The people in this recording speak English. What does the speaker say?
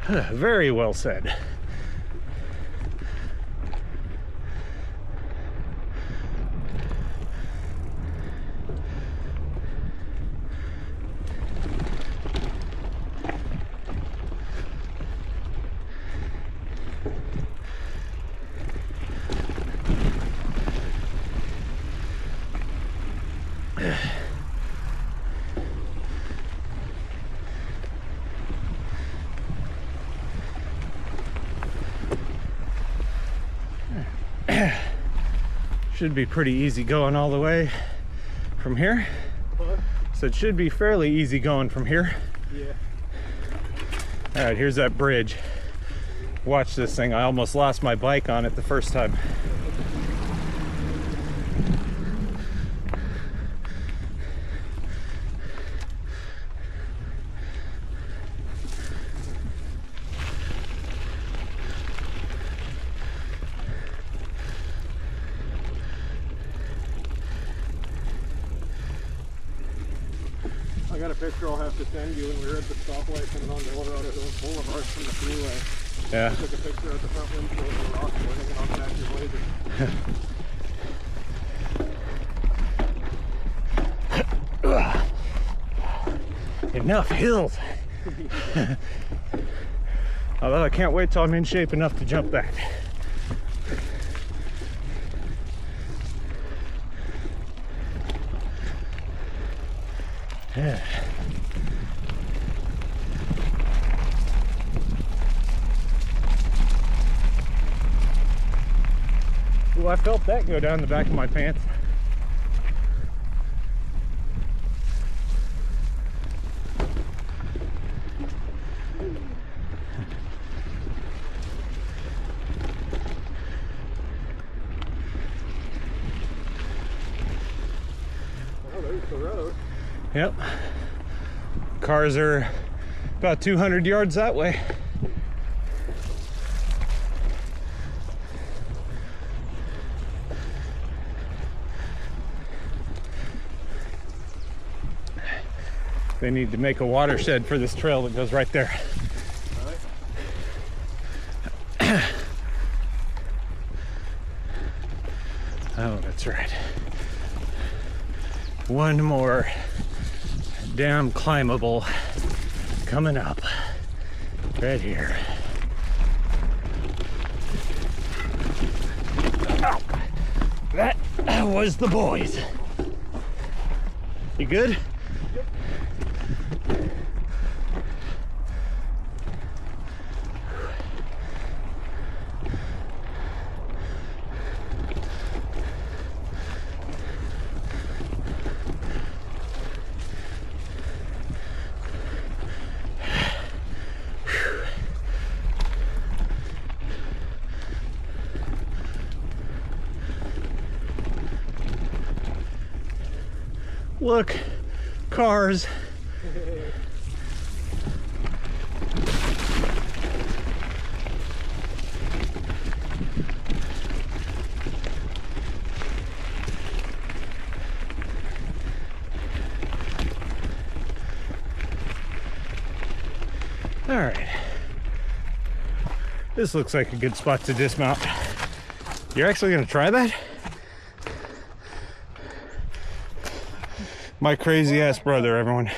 Very well said. Should be pretty easy going all the way from here. So it should be fairly easy going from here. Yeah. All right, here's that bridge. Watch this thing. I almost lost my bike on it the first time. I got a picture I'll have to send you when we were at the stoplight coming on the Colorado Hills Boulevard from the freeway. Yeah. I took a picture of the front windshield of the roscoe hanging on the back of your blazer. Enough hills. Although I can't wait till I'm in shape enough to jump that. Yeah. Ooh, I felt that go down the back of my pants. Oh, there's the road. Yep. Cars are about 200 yards that way. They need to make a watershed for this trail that goes right there. All right. Oh, that's right. One more damn climbable coming up right here. Oh, that was the boys. You good? Yep. Look, cars. All right. This looks like a good spot to dismount. You're actually gonna try that? My crazy ass brother, everyone.